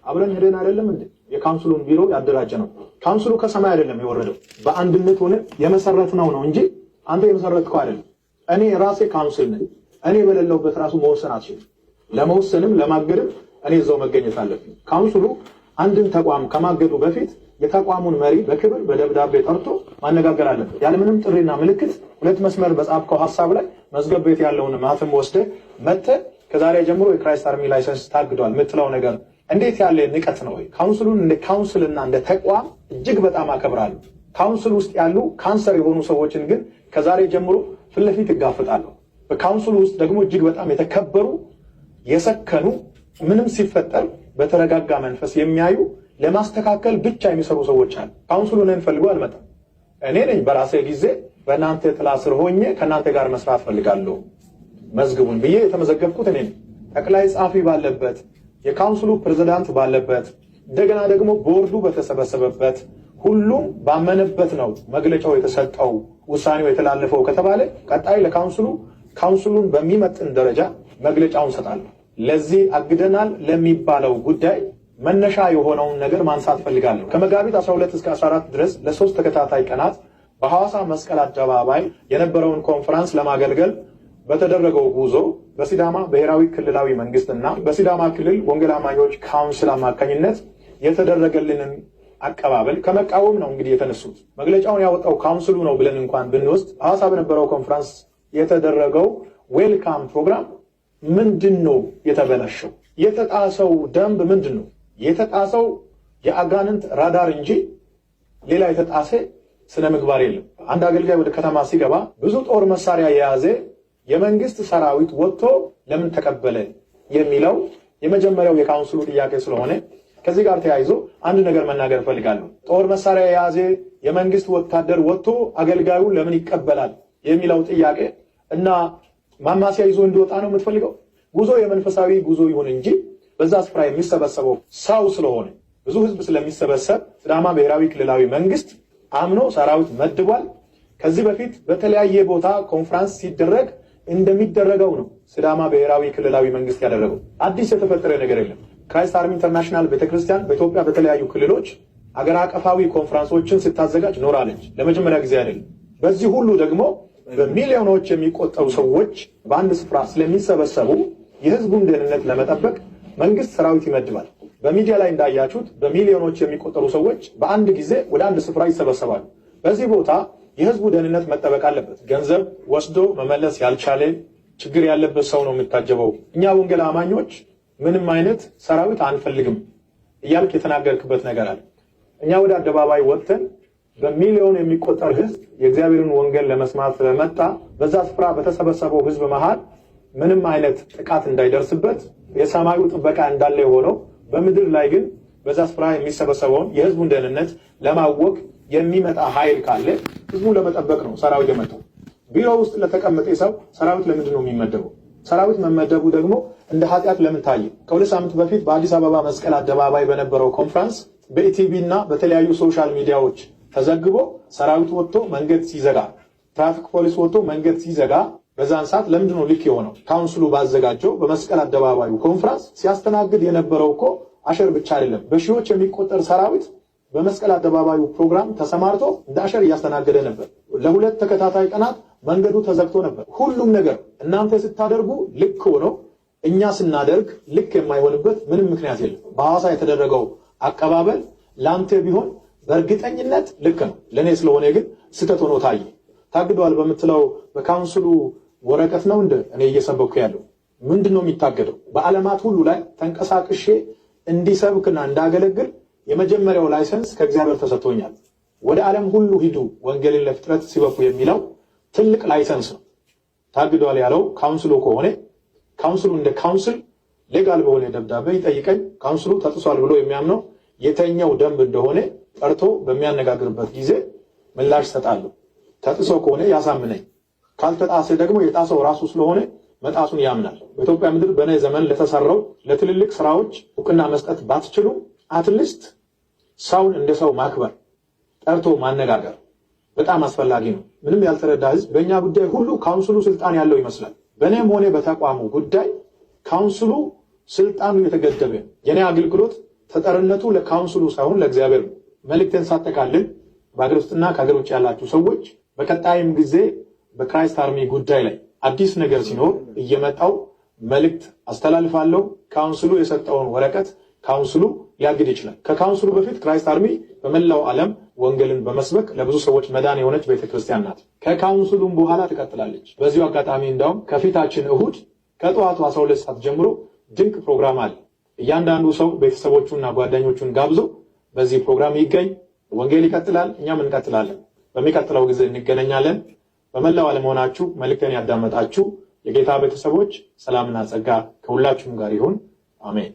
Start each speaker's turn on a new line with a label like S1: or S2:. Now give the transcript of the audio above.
S1: አብረን ሄደን አይደለም እንዴ የካውንስሉን ቢሮ ያደራጀ ነው። ካውንስሉ ከሰማይ አይደለም የወረደው በአንድነት ሆነ የመሰረትነው ነው እንጂ አንተ የመሰረትከው አይደለም። እኔ ራሴ ካውንስል ነኝ። እኔ በሌለውበት ራሱ መወሰን አልችልም። ለመወሰንም ለማገድም እኔ እዛው መገኘት አለብኝ። ካውንስሉ አንድን ተቋም ከማገዱ በፊት የተቋሙን መሪ በክብር በደብዳቤ ጠርቶ ማነጋገር አለበት። ያለምንም ጥሪና ምልክት ሁለት መስመር በጻፍከው ሐሳብ ላይ መዝገብ ቤት ያለውን ማህተም ወስደህ መጥተህ ከዛሬ ጀምሮ የክራይስት አርሚ ላይሰንስ ታግዷል የምትለው ነገር እንዴት ያለ ንቀት ነው? ካውንስሉን እንደ ካውንስልና እንደ ተቋም እጅግ በጣም አከብራለሁ። ካውንስል ውስጥ ያሉ ካንሰር የሆኑ ሰዎችን ግን ከዛሬ ጀምሮ ፊት ለፊት እጋፈጣለሁ። በካውንስሉ ውስጥ ደግሞ እጅግ በጣም የተከበሩ የሰከኑ ምንም ሲፈጠር በተረጋጋ መንፈስ የሚያዩ ለማስተካከል ብቻ የሚሰሩ ሰዎች አሉ። ካውንስሉን እኔን ፈልጎ አልመጣም። እኔ ነኝ በራሴ ጊዜ በእናንተ ጥላ ስር ሆኜ ከእናንተ ጋር መስራት ፈልጋለሁ መዝግቡን ብዬ የተመዘገብኩት እኔ ነኝ። ጠቅላይ ጸሐፊ ባለበት፣ የካውንስሉ ፕሬዝዳንት ባለበት፣ እንደገና ደግሞ ቦርዱ በተሰበሰበበት ሁሉም ባመነበት ነው መግለጫው የተሰጠው ውሳኔው የተላለፈው ከተባለ ቀጣይ ካውንስሉን በሚመጥን ደረጃ መግለጫውን ሰጣለሁ። ለዚህ አግደናል ለሚባለው ጉዳይ መነሻ የሆነውን ነገር ማንሳት ፈልጋለሁ። ከመጋቢት 12 እስከ 14 ድረስ ለሶስት ተከታታይ ቀናት በሐዋሳ መስቀል አደባባይ የነበረውን ኮንፈረንስ ለማገልገል በተደረገው ጉዞ በሲዳማ ብሔራዊ ክልላዊ መንግስትና በሲዳማ ክልል ወንጌል አማኞች ካውንስል አማካኝነት የተደረገልንን አቀባበል ከመቃወም ነው እንግዲህ የተነሱት። መግለጫውን ያወጣው ካውንስሉ ነው ብለን እንኳን ብንወስድ ሐዋሳ በነበረው ኮንፈረንስ የተደረገው ዌልካም ፕሮግራም ምንድነው የተበላሸው? የተጣሰው ደንብ ምንድነው? የተጣሰው የአጋንንት ራዳር እንጂ ሌላ የተጣሰ ስነ ምግባር የለም። አንድ አገልጋይ ወደ ከተማ ሲገባ ብዙ ጦር መሳሪያ የያዘ የመንግስት ሰራዊት ወጥቶ ለምን ተቀበለ የሚለው የመጀመሪያው የካውንስሉ ጥያቄ ስለሆነ ከዚህ ጋር ተያይዞ አንድ ነገር መናገር ፈልጋለሁ። ጦር መሳሪያ የያዘ የመንግስት ወታደር ወጥቶ አገልጋዩ ለምን ይቀበላል የሚለው ጥያቄ እና ማማሲያ ይዞ እንዲወጣ ነው የምትፈልገው? ጉዞ የመንፈሳዊ ጉዞ ይሁን እንጂ በዛ ስፍራ የሚሰበሰበው ሰው ስለሆነ ብዙ ህዝብ ስለሚሰበሰብ ሲዳማ ብሔራዊ ክልላዊ መንግስት አምኖ ሰራዊት መድቧል። ከዚህ በፊት በተለያየ ቦታ ኮንፈረንስ ሲደረግ እንደሚደረገው ነው ሲዳማ ብሔራዊ ክልላዊ መንግስት ያደረገው። አዲስ የተፈጠረ ነገር የለም። ክራይስት አርሚ ኢንተርናሽናል ቤተክርስቲያን በኢትዮጵያ በተለያዩ ክልሎች አገር አቀፋዊ ኮንፈረንሶችን ስታዘጋጅ ኖራለች። ለመጀመሪያ ጊዜ አይደለም። በዚህ ሁሉ ደግሞ በሚሊዮኖች የሚቆጠሩ ሰዎች በአንድ ስፍራ ስለሚሰበሰቡ የህዝቡን ደህንነት ለመጠበቅ መንግስት ሰራዊት ይመድባል። በሚዲያ ላይ እንዳያችሁት በሚሊዮኖች የሚቆጠሩ ሰዎች በአንድ ጊዜ ወደ አንድ ስፍራ ይሰበሰባሉ። በዚህ ቦታ የህዝቡ ደህንነት መጠበቅ አለበት። ገንዘብ ወስዶ መመለስ ያልቻለ ችግር ያለበት ሰው ነው የሚታጀበው። እኛ ወንጌል አማኞች ምንም አይነት ሰራዊት አንፈልግም እያልክ የተናገርክበት ነገር አለ። እኛ ወደ አደባባይ ወጥተን በሚሊዮን የሚቆጠር ህዝብ የእግዚአብሔርን ወንጌል ለመስማት ስለመጣ በዛ ስፍራ በተሰበሰበው ህዝብ መሃል ምንም አይነት ጥቃት እንዳይደርስበት የሰማዩ ጥበቃ እንዳለ የሆነው በምድር ላይ ግን በዛ ስፍራ የሚሰበሰበውን የህዝቡን ደህንነት ለማወቅ የሚመጣ ኃይል ካለ ህዝቡን ለመጠበቅ ነው ሰራዊት የመጣው። ቢሮ ውስጥ ለተቀመጠ ሰው ሰራዊት ለምንድን ነው የሚመደበው? ሰራዊት መመደቡ ደግሞ እንደ ኃጢአት ለምን ታየ? ከሁለት ሳምንት በፊት በአዲስ አበባ መስቀል አደባባይ በነበረው ኮንፈረንስ በኢቲቪ እና በተለያዩ ሶሻል ሚዲያዎች ተዘግቦ ሰራዊት ወጥቶ መንገድ ሲዘጋ፣ ትራፊክ ፖሊስ ወጥቶ መንገድ ሲዘጋ በዛን ሰዓት ለምንድን ነው ልክ የሆነው? ካውንስሉ ባዘጋጀው በመስቀል አደባባዩ ኮንፈረንስ ሲያስተናግድ የነበረው እኮ አሸር ብቻ አይደለም። በሺዎች የሚቆጠር ሰራዊት በመስቀል አደባባዩ ፕሮግራም ተሰማርቶ እንደ አሸር እያስተናገደ ነበር። ለሁለት ተከታታይ ቀናት መንገዱ ተዘግቶ ነበር። ሁሉም ነገር እናንተ ስታደርጉ ልክ ሆኖ እኛ ስናደርግ ልክ የማይሆንበት ምንም ምክንያት የለም። በሐዋሳ የተደረገው አቀባበል ላንተ ቢሆን በእርግጠኝነት ልክ ነው። ለኔ ስለሆነ ግን ስህተት ሆኖ ታየ። ታግዷል በምትለው በካውንስሉ ወረቀት ነው እንደ እኔ እየሰበኩ ያለው ምንድነው የሚታገደው? በዓለማት ሁሉ ላይ ተንቀሳቅሼ እንዲሰብክና እንዳገለግል የመጀመሪያው ላይሰንስ ከእግዚአብሔር ተሰጥቶኛል። ወደ ዓለም ሁሉ ሂዱ ወንጌልን ለፍጥረት ሲበኩ የሚለው ትልቅ ላይሰንስ ነው። ታግዷል ያለው ካውንስሉ ከሆነ ካውንስሉ እንደ ካውንስል ሌጋል በሆነ ደብዳቤ ይጠይቀኝ። ካውንስሉ ተጥሷል ብሎ የሚያምነው የተኛው ደንብ እንደሆነ ጠርቶ በሚያነጋግርበት ጊዜ ምላሽ ሰጣለሁ። ተጥሶ ከሆነ ያሳምነኝ፣ ካልተጣሰ ደግሞ የጣሰው ራሱ ስለሆነ መጣሱን ያምናል። በኢትዮጵያ ምድር በኔ ዘመን ለተሰራው ለትልልቅ ስራዎች እውቅና መስጠት ባትችሉ አትሊስት ሰውን እንደ ሰው ማክበር፣ ጠርቶ ማነጋገር በጣም አስፈላጊ ነው። ምንም ያልተረዳ ህዝብ በእኛ ጉዳይ ሁሉ ካውንስሉ ስልጣን ያለው ይመስላል። በእኔም ሆነ በተቋሙ ጉዳይ ካውንስሉ ስልጣኑ የተገደበ የኔ አገልግሎት ተጠርነቱ ለካውንስሉ ሳይሆን ለእግዚአብሔር ነው። መልእክትን ሳጠቃልል በአገር ውስጥና ከሀገር ውጭ ያላችሁ ሰዎች በቀጣይም ጊዜ በክራይስት አርሚ ጉዳይ ላይ አዲስ ነገር ሲኖር እየመጣው መልእክት አስተላልፋለሁ። ካውንስሉ የሰጠውን ወረቀት ካውንስሉ ሊያግድ ይችላል። ከካውንስሉ በፊት ክራይስት አርሚ በመላው ዓለም ወንጌልን በመስበክ ለብዙ ሰዎች መዳን የሆነች ቤተክርስቲያን ናት። ከካውንስሉም በኋላ ትቀጥላለች። በዚሁ አጋጣሚ እንዳውም ከፊታችን እሁድ ከጠዋቱ 12 ሰዓት ጀምሮ ድንቅ ፕሮግራም አለ። እያንዳንዱ ሰው ቤተሰቦቹና ጓደኞቹን ጋብዞ በዚህ ፕሮግራም ይገኝ። ወንጌል ይቀጥላል፣ እኛም እንቀጥላለን። በሚቀጥለው ጊዜ እንገናኛለን። በመላው ዓለም ሆናችሁ መልእክቴን ያዳመጣችሁ የጌታ ቤተሰቦች ሰላምና ጸጋ ከሁላችሁም ጋር ይሁን። አሜን።